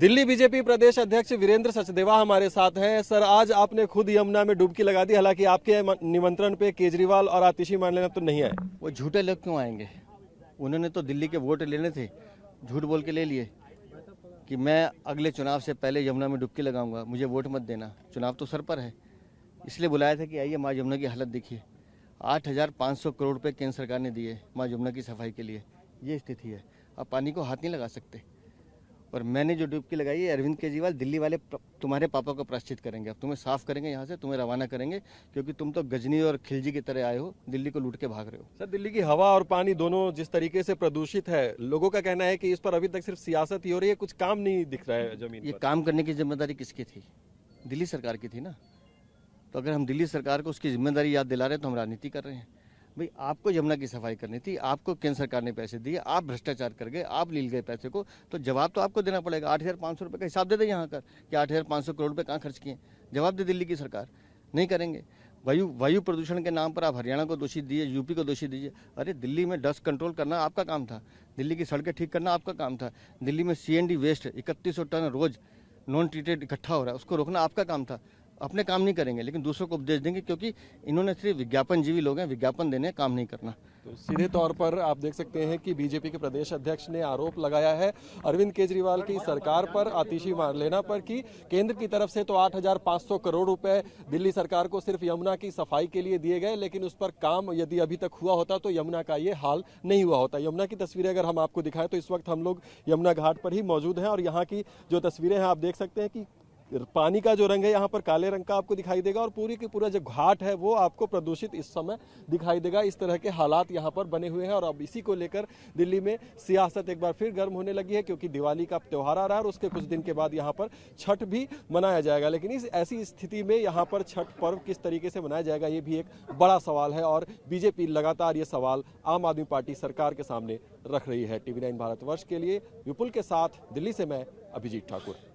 Delhi BJP प्रदेश अध्यक्ष वीरेंद्र सचदेवा हमारे साथ हैं। सर, आज आपने खुद यमुना में डुबकी लगा दी, हालांकि आपके निमंत्रण पे केजरीवाल और आतिशी मारलेना तो नहीं आए। वो झूठे लोग क्यों आएंगे? उन्होंने तो दिल्ली के वोट लेने थे, झूठ बोल के ले लिए कि मैं अगले चुनाव से पहले यमुना में डुबकी लगाऊंगा, मुझे वोट मत देना। चुनाव तो सर पर है, इसलिए बुलाया था कि आइए माँ यमुना की हालत देखिए। 8,500 करोड़ रुपये केंद्र सरकार ने दिए माँ यमुना की सफाई के लिए। ये स्थिति है, अब पानी को हाथ नहीं लगा सकते। और मैंने जो डुबकी लगाई है, अरविंद केजरीवाल दिल्ली वाले तुम्हारे पापा को प्रायश्चित करेंगे। अब तुम्हें साफ करेंगे, यहाँ से तुम्हें रवाना करेंगे, क्योंकि तुम तो गजनी और खिलजी की तरह आए हो, दिल्ली को लूट के भाग रहे हो। सर, दिल्ली की हवा और पानी दोनों जिस तरीके से प्रदूषित है, लोगों का कहना है कि इस पर अभी तक सिर्फ सियासत ही हो रही है, कुछ काम नहीं दिख रहा है जमीन ये पर। काम करने की जिम्मेदारी किसकी थी? दिल्ली सरकार की थी ना। तो अगर हम दिल्ली सरकार को उसकी जिम्मेदारी याद दिला रहे हैं तो हम राजनीति कर रहे हैं। भाई, आपको यमुना की सफाई करनी थी, आपको केंद्र सरकार ने पैसे दिए, आप भ्रष्टाचार कर गए, आप लील गए पैसे को, तो जवाब तो आपको देना पड़ेगा। 8,500 रुपये का हिसाब दे दे यहाँ कर कि 8,500 करोड़ रुपये कहाँ खर्च किए, जवाब दे दिल्ली की सरकार। नहीं करेंगे। वायु प्रदूषण के नाम पर आप हरियाणा को दोषी दिए, यूपी को दोषी दीजिए। अरे, दिल्ली में डस्ट कंट्रोल करना आपका काम था, दिल्ली की सड़कें ठीक करना आपका काम था, दिल्ली में CND वेस्ट 3100 टन रोज नॉन ट्रीटेड इकट्ठा हो रहा है, उसको रोकना आपका काम था। अपने काम नहीं करेंगे, लेकिन दूसरों को उपदेश देंगे, क्योंकि इन्होंने सिर्फ विज्ञापन जीवी लोग हैं, विज्ञापन देने, काम नहीं करना। तो सीधे तौर पर आप देख सकते हैं कि बीजेपी के प्रदेश अध्यक्ष ने आरोप लगाया है अरविंद केजरीवाल की सरकार पर, आतिशी मारलेना पर, कि केंद्र की तरफ से तो 8,500 करोड़ रुपए दिल्ली सरकार को सिर्फ यमुना की सफाई के लिए दिए गए, लेकिन उस पर काम यदि अभी तक हुआ होता तो यमुना का ये हाल नहीं हुआ होता। यमुना की तस्वीरें अगर हम आपको दिखाएं तो इस वक्त हम लोग यमुना घाट पर ही मौजूद हैं और यहाँ की जो तस्वीरें हैं आप देख सकते हैं कि पानी का जो रंग है यहाँ पर काले रंग का आपको दिखाई देगा और पूरी की पूरा जो घाट है वो आपको प्रदूषित इस समय दिखाई देगा। इस तरह के हालात यहाँ पर बने हुए हैं और अब इसी को लेकर दिल्ली में सियासत एक बार फिर गर्म होने लगी है, क्योंकि दिवाली का त्यौहार आ रहा है और उसके कुछ दिन के बाद यहाँ पर छठ भी मनाया जाएगा। लेकिन इस ऐसी स्थिति में यहाँ पर छठ पर्व किस तरीके से मनाया जाएगा, ये भी एक बड़ा सवाल है और बीजेपी लगातार ये सवाल आम आदमी पार्टी सरकार के सामने रख रही है। TV9 भारतवर्ष के लिए विपुल के साथ दिल्ली से मैं अभिजीत ठाकुर।